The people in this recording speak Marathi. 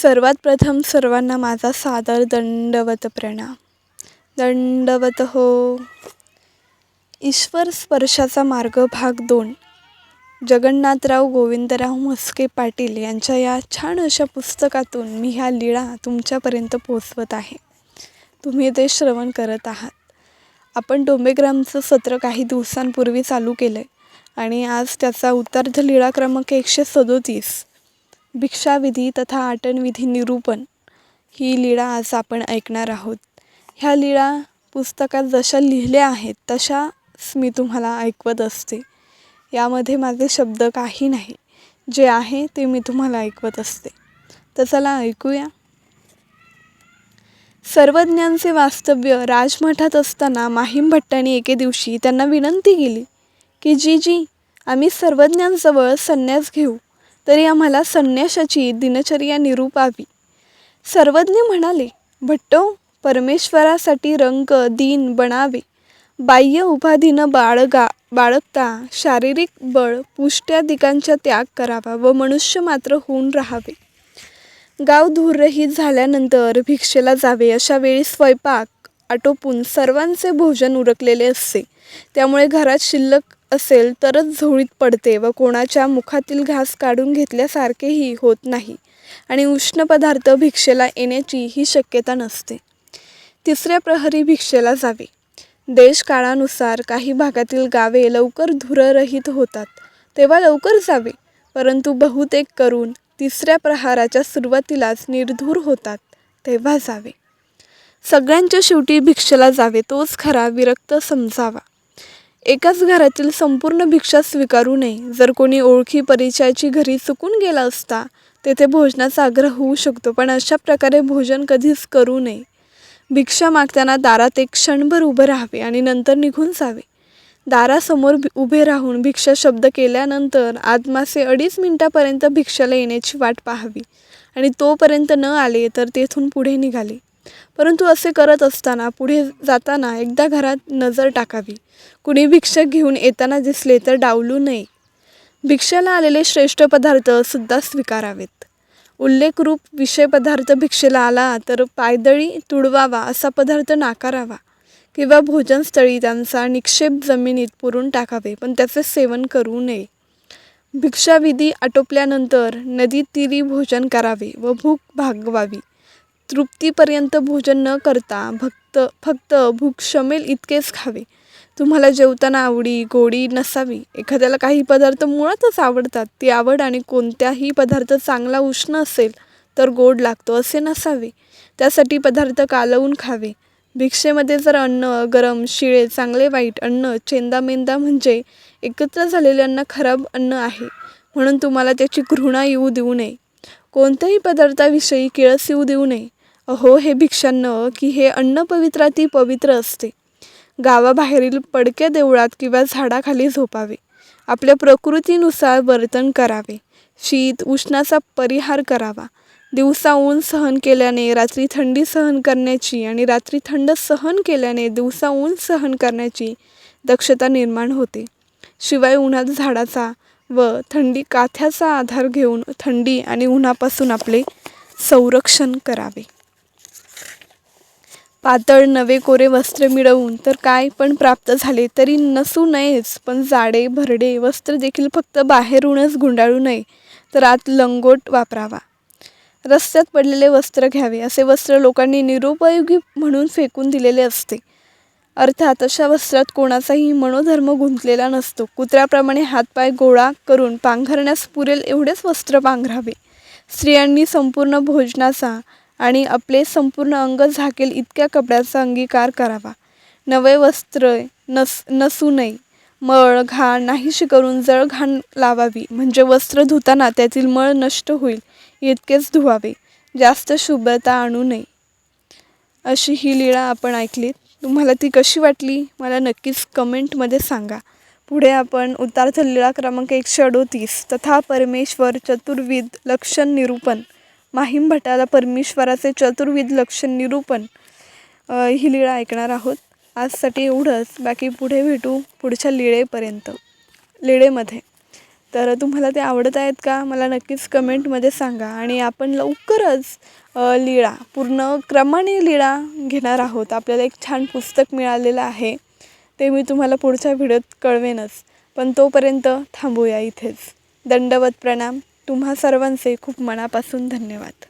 सर्वात प्रथम सर्वांना माझा सादर दंडवत प्रणाम. दंडवत हो. ईश्वर स्पर्शाचा मार्ग भाग 2. जगन्नाथराव गोविंदराव म्हस्के पाटील यांच्या या छान अशा पुस्तकातून मी ह्या लीळा तुमच्यापर्यंत पोचवत आहे. तुम्ही ते श्रवण करत आहात. आपण डोंबेग्रामचं सत्र काही दिवसांपूर्वी चालू केलं आहे आणि आज त्याचा उत्तरार्ध लीळा क्रमांक 137 भिक्षाविधी तथा आटनविधी निरूपण ही लीळा आज आपण ऐकणार आहोत. ह्या लीळा पुस्तकात जशा लिहिल्या आहेत तशाच मी तुम्हाला ऐकवत असते. यामध्ये माझे शब्द काही नाही, जे आहे ते मी तुम्हाला ऐकवत असते. तर चला ऐकूया. सर्वज्ञांचे वास्तव्य राजमठात असताना माहीम भट्टाने एके दिवशी त्यांना विनंती केली की जी आम्ही सर्वज्ञांजवळ संन्यास घेऊ, तरी आम्हाला संन्याशाची दिनचर्या निरूपावी. सर्वज्ञ म्हणाले, भट्टो, परमेश्वरासाठी रंग दीन बनावे, बाह्य उपाधीनं बाळगता शारीरिक बळ पुष्ट्यादिकांचा त्याग करावा व मनुष्य मात्र होऊन राहावे. गाव धूररहित झाल्यानंतर भिक्षेला जावे. अशा वेळी स्वयंपाक आटोपून सर्वांचे भोजन उरकलेले असते. त्यामुळे घरात शिल्लक असेल तरच झोळीत पडते व कोणाच्या मुखातील घास काढून घेतल्यासारखेही होत नाही आणि उष्ण पदार्थ भिक्षेला येण्याची ही शक्यता नसते. तिसऱ्या प्रहरी भिक्षेला जावे. देशकाळानुसार काही भागातील गावे लवकर धूररहित होतात, तेव्हा लवकर जावे, परंतु बहुतेक करून तिसऱ्या प्रहाराच्या सुरुवातीलाच निर्धूर होतात, तेव्हा जावे. सगळ्यांच्या शेवटी भिक्षेला जावे तोच खरा विरक्त समजावा. एकाच घरातील संपूर्ण भिक्षा स्वीकारू नये. जर कोणी ओळखी परिचयाची घरी चुकून गेला असता तेथे भोजनाचा आग्रह होऊ शकतो, पण अशा प्रकारे भोजन कधीच करू नये. भिक्षा मागताना दारात एक क्षणभर उभे राहावे आणि नंतर निघून जावे. दारासमोर उभे राहून भिक्षा शब्द केल्यानंतर आदमासे 2.5 मिनिटापर्यंत भिक्षाला येण्याची वाट पाहावी आणि तोपर्यंत न आले तर तेथून पुढे निघाले. परंतु असे करत असताना पुढे जाताना एकदा घरात नजर टाकावी. कुणी भिक्षा घेऊन येताना दिसले तर डावलू नये. भिक्षेला आलेले श्रेष्ठ पदार्थ सुद्धा स्वीकारावेत. उल्लेखरूप विषय पदार्थ भिक्षेला आला तर पायदळी तुडवावा असा पदार्थ नाकारावा किंवा भोजनस्थळी त्यांचा निक्षेप जमिनीत पुरून टाकावे, पण त्याचे सेवन करू नये. भिक्षाविधी आटोपल्यानंतर नदी तीरी भोजन करावे व भूक भागवावी. तृप्तीपर्यंत भोजन न करता फक्त भूक शमेल इतकेच खावे. तुम्हाला जेवताना आवडी गोडी नसावी. एखाद्याला काही पदार्थ मुळातच आवडतात, ती आवड आणि कोणत्याही पदार्थ चांगला उष्ण असेल तर गोड लागतो असे नसावे. त्यासाठी पदार्थ कालवून खावे. भिक्षेमध्ये जर अन्न गरम शिळे चांगले वाईट अन्न चेंदामेंदा म्हणजे एकत्र झालेले अन्न खराब अन्न आहे म्हणून तुम्हाला त्याची घृणा येऊ देऊ नये. कोणत्याही पदार्थाविषयी किळस येऊ देऊ नये. अहो हे भिक्षांनो, की हे अन्न पवित्राती पवित्र असते. गावाबाहेरील पडक्या देवळात किंवा झाडाखाली झोपावे. आपल्या प्रकृतीनुसार वर्तन करावे. शीत उष्णाचा परिहार करावा. दिवसा ऊन सहन केल्याने रात्री थंडी सहन करण्याची आणि रात्री थंड सहन केल्याने दिवसा ऊन सहन करण्याची दक्षता निर्माण होते. शिवाय उन्हात झाडाचा व थंडी काथ्याचा आधार घेऊन थंडी आणि उन्हापासून आपले संरक्षण करावे. पातळ नवे कोरे वस्त्र मिळवून तर काय पण प्राप्त झाले तरी नसू नयेच, पण जाडे भरडे वस्त्र देखील फक्त बाहेरूनच गुंडाळू नये, तर आत लंगोट वापरावा. रस्त्यात पडलेले वस्त्र घ्यावे. असे वस्त्र लोकांनी निरुपयोगी म्हणून फेकून दिलेले असते. अर्थात अशा वस्त्रात कोणाचाही मनोधर्म गुंतलेला नसतो. कुत्र्याप्रमाणे हातपाय गोळा करून पांघरण्यास पुरेल एवढेच वस्त्र पांघरावे. स्त्रियांनी संपूर्ण भोजनाचा आणि आपले संपूर्ण अंग झाकेल इतक्या कपड्याचा अंगीकार करावा. नवे वस्त्र नसू नये. मळ घाण नाहीशी करून जळ घाण लावावी, म्हणजे वस्त्र धुताना त्यातील मळ नष्ट होईल इतकेच धुवावे. जास्त शुभ्रता आणू नये. अशी ही लीळा आपण ऐकलीत. तुम्हाला ती कशी वाटली मला नक्कीच कमेंटमध्ये सांगा. पुढे आपण उत्तरार्ध लीळा क्रमांक 138 तथा परमेश्वर चतुर्विध लक्षण निरूपण, माहीम भट्टाला परमेश्वराचे चतुर्विध लक्षण निरूपण ही लीळा ऐकणार आहोत. आजसाठी एवढंच. बाकी पुढे भेटू पुढच्या लीळेमध्ये. तर तुम्हाला ते आवडत आहेत का मला नक्कीच कमेंटमध्ये सांगा. आणि आपण लवकरच लीळा पूर्ण क्रमाने लीळा घेणार आहोत. आपल्याला एक छान पुस्तक मिळालेलं आहे, ते मी तुम्हाला पुढच्या व्हिडिओत कळवेनच. पण तोपर्यंत थांबूया इथेच. दंडवत प्रणाम. तुम्हा सर्वांचे खूप मनापासून धन्यवाद.